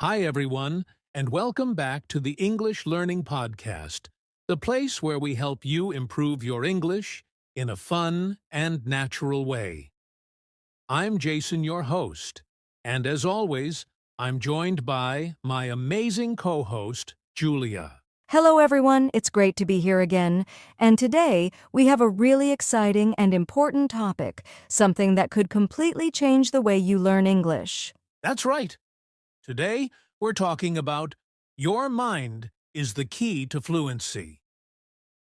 Hi, everyone, and welcome back to the English Learning Podcast, the place where we help you improve your English in a fun and natural way. I'm Jason, your host, and as always, I'm joined by my amazing co-host, Julia. Hello, everyone. It's great to be here again. And today, we have a really exciting and important topic, something that could completely change the way you learn English. That's right. Today, we're talking about your mind is the key to fluency.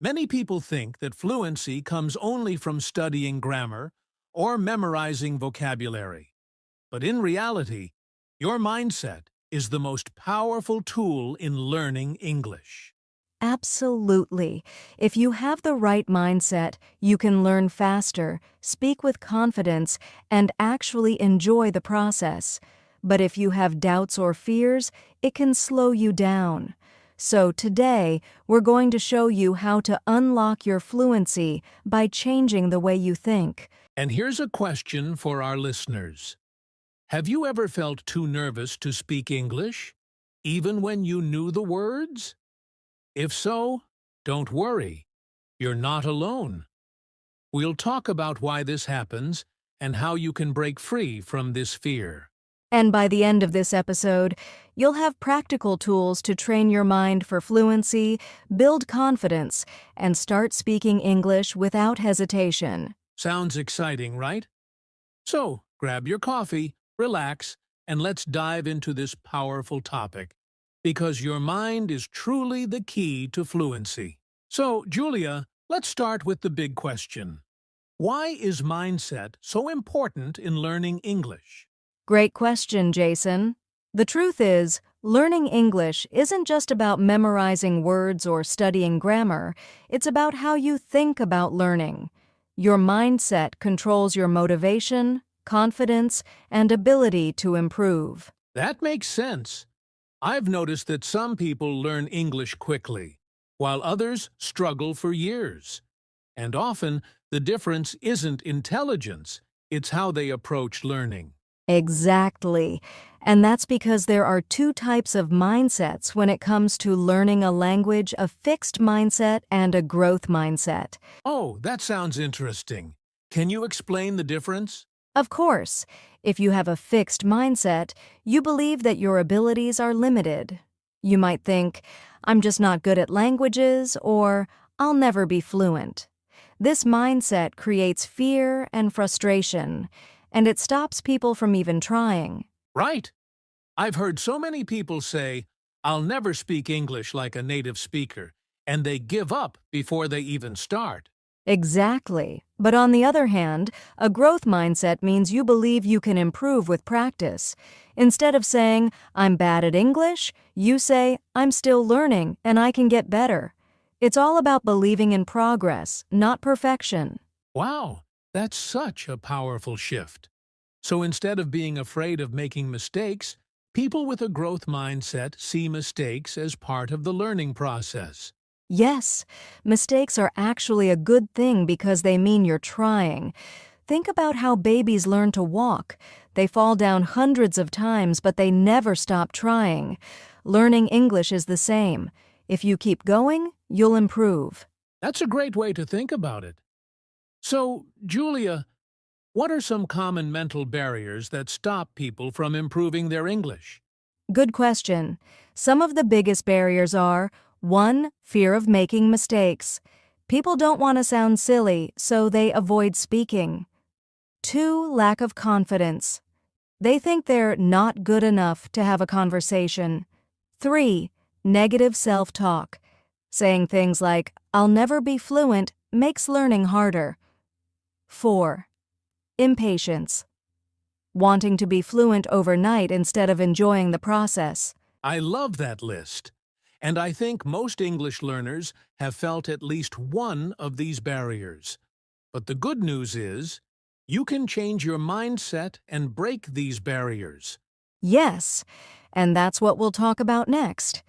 Many people think that fluency comes only from studying grammar or memorizing vocabulary. But in reality, your mindset is the most powerful tool in learning English. Absolutely. If you have the right mindset, you can learn faster, speak with confidence, and actually enjoy the process. But if you have doubts or fears, it can slow you down. So today, we're going to show you how to unlock your fluency by changing the way you think. And here's a question for our listeners. Have you ever felt too nervous to speak English, even when you knew the words? If so, don't worry. You're not alone. We'll talk about why this happens and how you can break free from this fear. And by the end of this episode, you'll have practical tools to train your mind for fluency, build confidence, and start speaking English without hesitation. Sounds exciting, right? So, grab your coffee, relax, and let's dive into this powerful topic, because your mind is truly the key to fluency. So, Julia, let's start with the big question. Why is mindset so important in learning English? Great question, Jason. The truth is, learning English isn't just about memorizing words or studying grammar. It's about how you think about learning. Your mindset controls your motivation, confidence, and ability to improve. That makes sense. I've noticed that some people learn English quickly, while others struggle for years. And often, the difference isn't intelligence, it's how they approach learning. Exactly. And that's because there are two types of mindsets when it comes to learning a language: a fixed mindset and a growth mindset. Oh, that sounds interesting. Can you explain the difference? Of course, if you have a fixed mindset, you believe that your abilities are limited. You might think, I'm just not good at languages, or I'll never be fluent. This mindset creates fear and frustration, and it stops people from even trying. Right. I've heard so many people say, I'll never speak English like a native speaker, and they give up before they even start. Exactly. But on the other hand, a growth mindset means you believe you can improve with practice. Instead of saying, I'm bad at English, you say, I'm still learning and I can get better. It's all about believing in progress, not perfection. Wow, that's such a powerful shift. So instead of being afraid of making mistakes, people with a growth mindset see mistakes as part of the learning process. Yes, mistakes are actually a good thing because they mean you're trying. Think about how babies learn to walk. They fall down hundreds of times, but they never stop trying. Learning English is the same. If you keep going, you'll improve. That's a great way to think about it. So, Julia, what are some common mental barriers that stop people from improving their English? Good question. Some of the biggest barriers are: 1. Fear of making mistakes. People don't want to sound silly, so they avoid speaking. 2. Lack of confidence. They think they're not good enough to have a conversation. 3. Negative self-talk. Saying things like, I'll never be fluent, makes learning harder. 4. Impatience. Wanting to be fluent overnight instead of enjoying the process. I love that list. And I think most English learners have felt at least one of these barriers. But the good news is, you can change your mindset and break these barriers. Yes, and that's what we'll talk about next.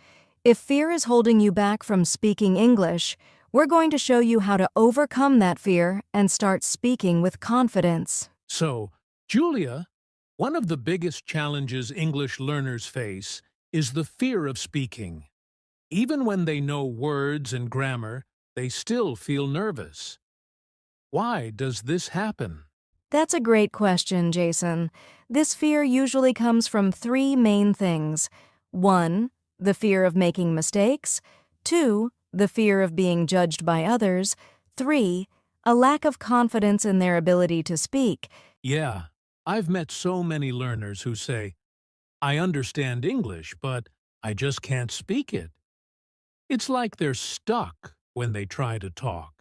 If fear is holding you back from speaking English, we're going to show you how to overcome that fear and start speaking with confidence. So, Julia, one of the biggest challenges English learners face is the fear of speaking. Even when they know words and grammar, they still feel nervous. Why does this happen? That's a great question, Jason. This fear usually comes from three main things. 1. The fear of making mistakes. 2. The fear of being judged by others. 3. A lack of confidence in their ability to speak. Yeah, I've met so many learners who say, I understand English, but I just can't speak it. It's like they're stuck when they try to talk.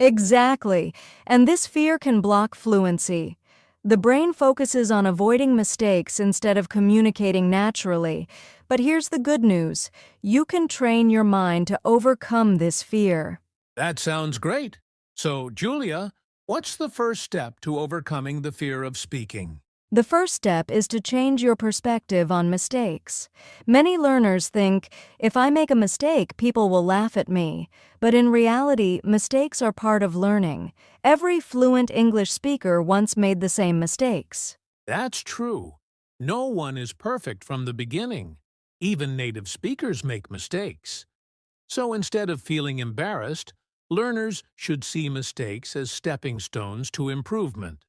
Exactly, and this fear can block fluency. The brain focuses on avoiding mistakes instead of communicating naturally. But here's the good news. You can train your mind to overcome this fear. That sounds great. So, Julia, what's the first step to overcoming the fear of speaking? The first step is to change your perspective on mistakes. Many learners think, if I make a mistake, people will laugh at me. But in reality, mistakes are part of learning. Every fluent English speaker once made the same mistakes. That's true. No one is perfect from the beginning. Even native speakers make mistakes. So instead of feeling embarrassed, learners should see mistakes as stepping stones to improvement.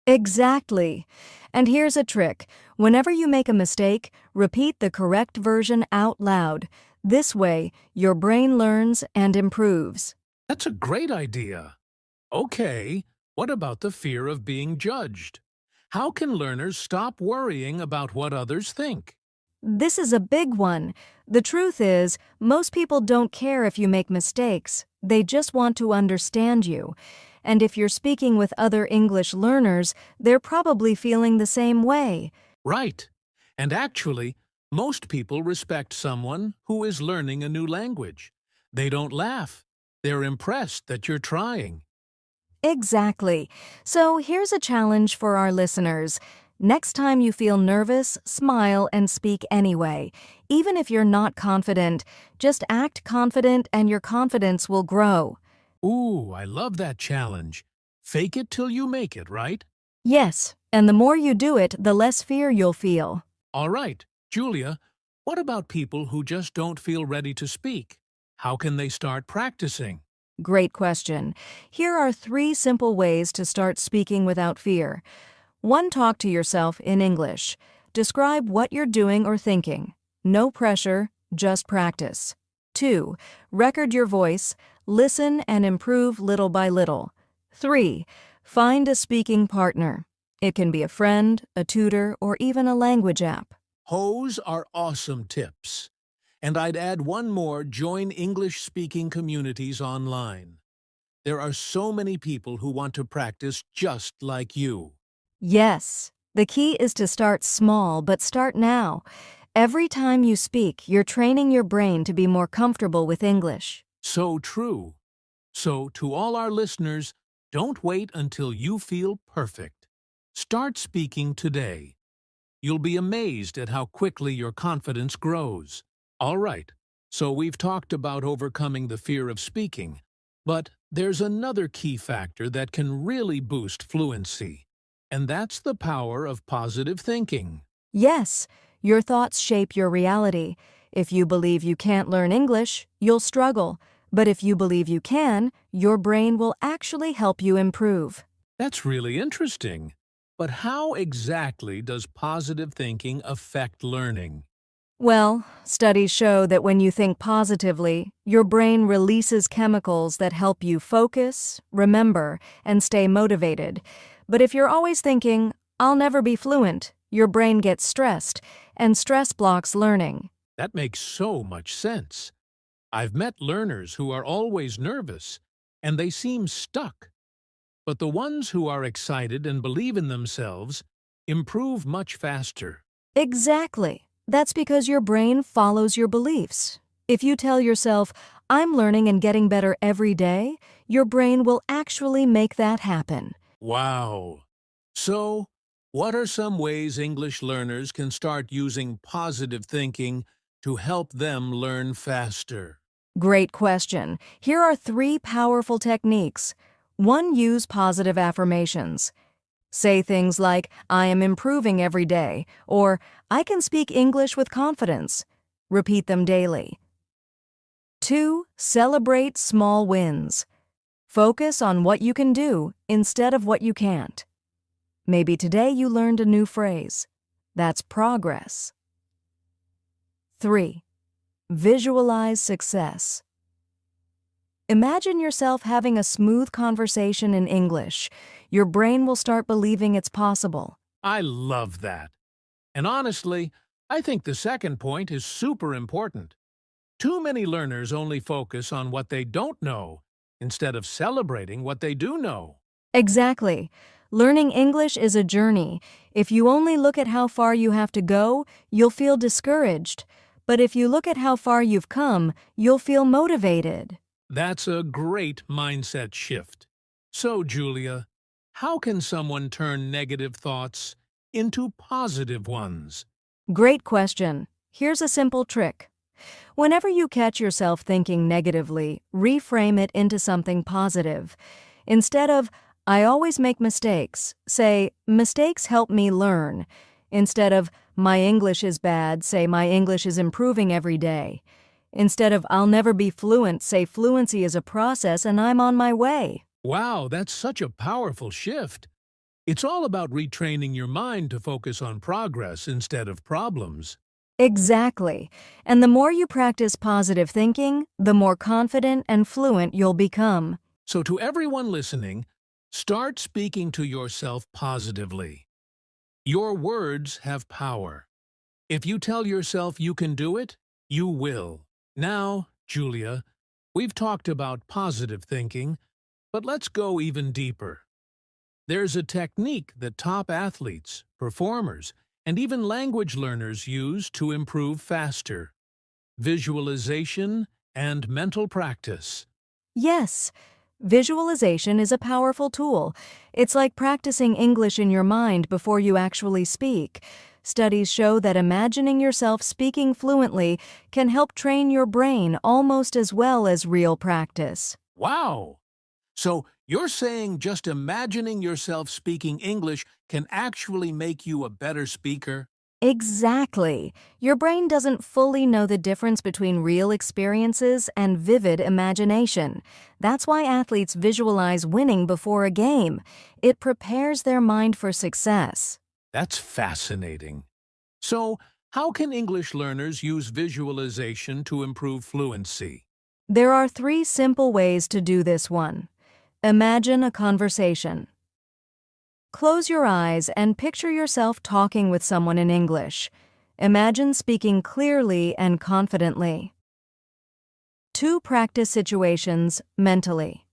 Exactly. And here's a trick. Whenever you make a mistake, repeat the correct version out loud. This way, your brain learns and improves. That's a great idea. Okay, what about the fear of being judged? How can learners stop worrying about what others think? This is a big one. The truth is, most people don't care if you make mistakes. They just want to understand you. And if you're speaking with other English learners, they're probably feeling the same way. Right. And actually, most people respect someone who is learning a new language. They don't laugh. They're impressed that you're trying. Exactly. So here's a challenge for our listeners. Next time you feel nervous, smile and speak anyway. Even if you're not confident, just act confident and your confidence will grow. Ooh, I love that challenge. Fake it till you make it, right? Yes, and the more you do it, the less fear you'll feel. All right, Julia, what about people who just don't feel ready to speak? How can they start practicing? Great question. Here are 3 simple ways to start speaking without fear. 1. Talk to yourself in English. Describe what you're doing or thinking. No pressure, just practice. 2. Record your voice. Listen and improve little by little. 3. Find a speaking partner. It can be a friend, a tutor, or even a language app. Those are awesome tips. And I'd add one more: join English-speaking communities online. There are so many people who want to practice just like you. Yes, the key is to start small, but start now. Every time you speak, you're training your brain to be more comfortable with English. So true. So, to all our listeners, don't wait until you feel perfect. Start speaking today. You'll be amazed at how quickly your confidence grows. All right, so we've talked about overcoming the fear of speaking, but there's another key factor that can really boost fluency, and that's the power of positive thinking. Yes, your thoughts shape your reality. If you believe you can't learn English, you'll struggle. But if you believe you can, your brain will actually help you improve. That's really interesting. But how exactly does positive thinking affect learning? Well, studies show that when you think positively, your brain releases chemicals that help you focus, remember, and stay motivated. But if you're always thinking, I'll never be fluent, your brain gets stressed, and stress blocks learning. That makes so much sense. I've met learners who are always nervous, and they seem stuck. But the ones who are excited and believe in themselves improve much faster. Exactly. That's because your brain follows your beliefs. If you tell yourself, I'm learning and getting better every day, your brain will actually make that happen. Wow! So, what are some ways English learners can start using positive thinking to help them learn faster? Great question. Here are 3 powerful techniques. 1. Use positive affirmations. Say things like, I am improving every day, or I can speak English with confidence. Repeat them daily. 2. Celebrate small wins. Focus on what you can do instead of what you can't. Maybe today you learned a new phrase. That's progress. 3. Visualize success. Imagine yourself having a smooth conversation in English. Your brain will start believing it's possible. I love that. And honestly, I think the second point is super important. Too many learners only focus on what they don't know instead of celebrating what they do know. Exactly. Learning English is a journey. If you only look at how far you have to go, you'll feel discouraged. But if you look at how far you've come, you'll feel motivated. That's a great mindset shift. So, Julia, how can someone turn negative thoughts into positive ones? Great question. Here's a simple trick. Whenever you catch yourself thinking negatively, reframe it into something positive. Instead of, I always make mistakes, say, mistakes help me learn. Instead of, my English is bad, say, my English is improving every day. Instead of, I'll never be fluent, say, fluency is a process and I'm on my way. Wow, that's such a powerful shift. It's all about retraining your mind to focus on progress instead of problems. Exactly. And the more you practice positive thinking, the more confident and fluent you'll become. So to everyone listening, start speaking to yourself positively. Your words have power. If you tell yourself you can do it, you will. Now, Julia, we've talked about positive thinking, but let's go even deeper. There's a technique that top athletes, performers, and even language learners use to improve faster: visualization and mental practice. Yes, visualization is a powerful tool. It's like practicing English in your mind before you actually speak. Studies show that imagining yourself speaking fluently can help train your brain almost as well as real practice. Wow! So you're saying just imagining yourself speaking English can actually make you a better speaker? Exactly. Your brain doesn't fully know the difference between real experiences and vivid imagination. That's why athletes visualize winning before a game. It prepares their mind for success. That's fascinating. So, how can English learners use visualization to improve fluency? There are 3 simple ways to do this one. Imagine a conversation. Close your eyes and picture yourself talking with someone in English. Imagine speaking clearly and confidently. 2. Practice situations mentally.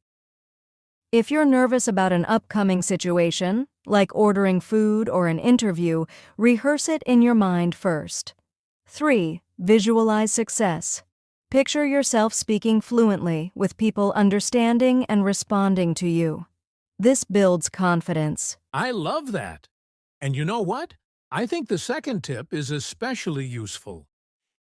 If you're nervous about an upcoming situation, like ordering food or an interview, rehearse it in your mind first. 3. Visualize success. Picture yourself speaking fluently with people understanding and responding to you. This builds confidence. I love that. And you know what? I think the second tip is especially useful.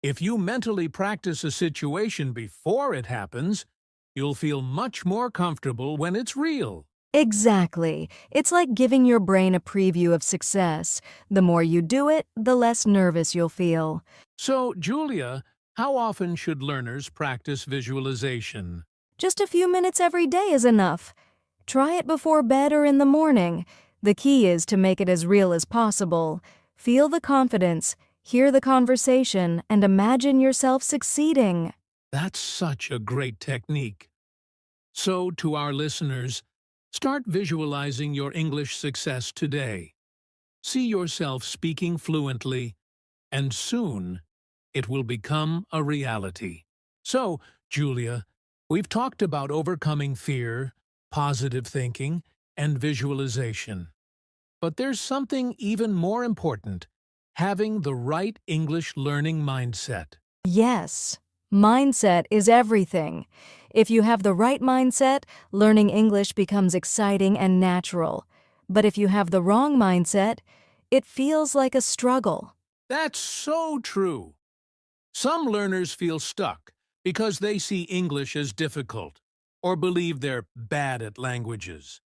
If you mentally practice a situation before it happens, you'll feel much more comfortable when it's real. Exactly. It's like giving your brain a preview of success. The more you do it, the less nervous you'll feel. So, Julia, how often should learners practice visualization? Just a few minutes every day is enough. Try it before bed or in the morning. The key is to make it as real as possible. Feel the confidence, hear the conversation, and imagine yourself succeeding. That's such a great technique. So, to our listeners, start visualizing your English success today. See yourself speaking fluently, and soon it will become a reality. So, Julia, we've talked about overcoming fear, positive thinking, and visualization. But there's something even more important: having the right English learning mindset. Yes, mindset is everything. If you have the right mindset, learning English becomes exciting and natural. But if you have the wrong mindset, it feels like a struggle. That's so true. Some learners feel stuck because they see English as difficult or believe they're bad at languages.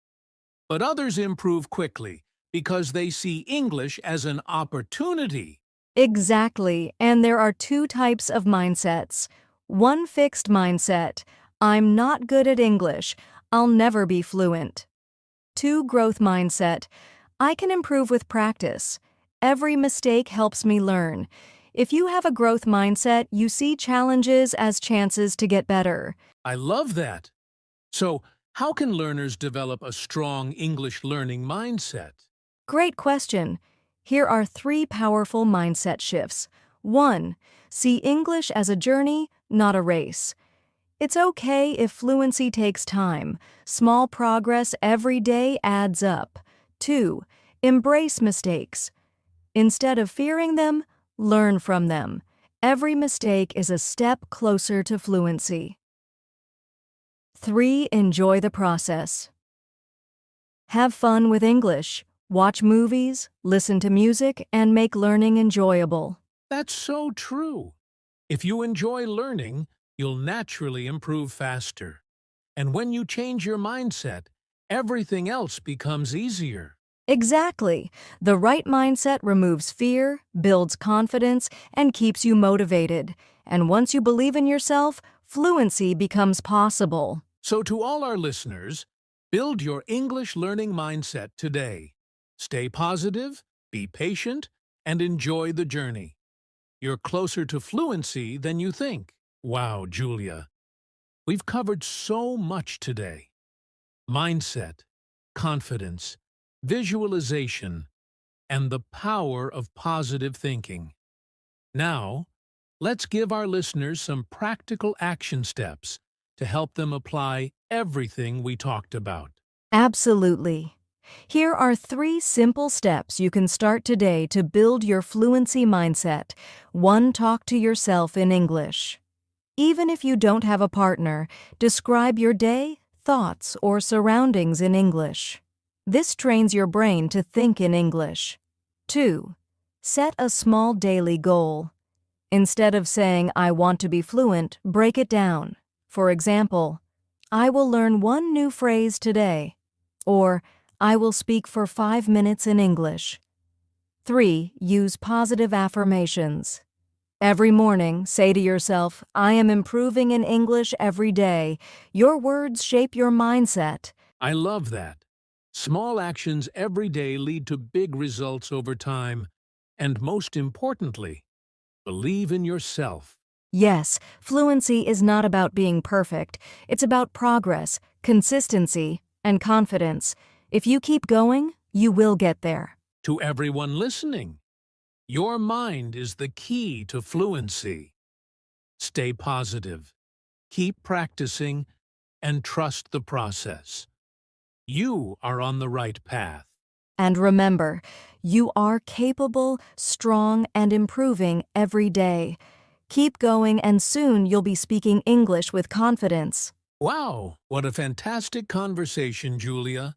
But others improve quickly because they see English as an opportunity. Exactly, and there are two types of mindsets. One fixed mindset, I'm not good at English, I'll never be fluent. Two growth mindset, I can improve with practice. Every mistake helps me learn. If you have a growth mindset, you see challenges as chances to get better. I love that. So, how can learners develop a strong English learning mindset? Great question. Here are three powerful mindset shifts. 1. See English as a journey, not a race. It's okay if fluency takes time. Small progress every day adds up. 2. Embrace mistakes. Instead of fearing them, learn from them. Every mistake is a step closer to fluency. 3. Enjoy the process. Have fun with English. Watch movies, listen to music, and make learning enjoyable. That's so true. If you enjoy learning, you'll naturally improve faster. And when you change your mindset, everything else becomes easier. Exactly. The right mindset removes fear, builds confidence, and keeps you motivated. And once you believe in yourself, fluency becomes possible. So to all our listeners, build your English learning mindset today. Stay positive, be patient, and enjoy the journey. You're closer to fluency than you think. Wow, Julia. We've covered so much today. Mindset, confidence, visualization, and the power of positive thinking. Now, let's give our listeners some practical action steps to help them apply everything we talked about. Absolutely. Here are 3 simple steps you can start today to build your fluency mindset. 1. Talk to yourself in English. Even if you don't have a partner, describe your day, thoughts, or surroundings in English. This trains your brain to think in English. 2. Set a small daily goal. Instead of saying, I want to be fluent, break it down. For example, I will learn one new phrase today. Or, I will speak for 5 minutes in English. 3. Use positive affirmations. Every morning, say to yourself, I am improving in English every day. Your words shape your mindset. I love that. Small actions every day lead to big results over time. And most importantly, believe in yourself. Yes, fluency is not about being perfect. It's about progress, consistency, and confidence. If you keep going, you will get there. To everyone listening, your mind is the key to fluency. Stay positive, keep practicing, and trust the process. You are on the right path. And remember, you are capable, strong, and improving every day. Keep going, and soon you'll be speaking English with confidence. Wow, what a fantastic conversation, Julia.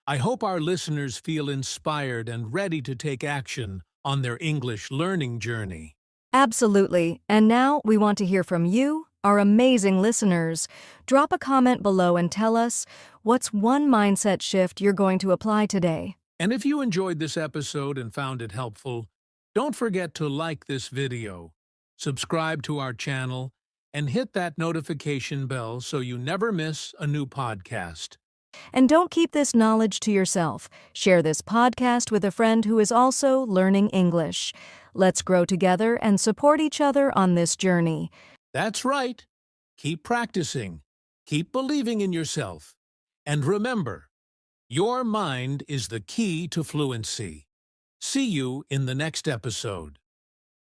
I hope our listeners feel inspired and ready to take action on their English learning journey. Absolutely. And now we want to hear from you, our amazing listeners. Drop a comment below and tell us what's one mindset shift you're going to apply today. And if you enjoyed this episode and found it helpful, don't forget to like this video, subscribe to our channel, and hit that notification bell so you never miss a new podcast. And don't keep this knowledge to yourself. Share this podcast with a friend who is also learning English. Let's grow together and support each other on this journey. That's right. Keep practicing, keep believing in yourself, and remember, your mind is the key to fluency. See you in the next episode.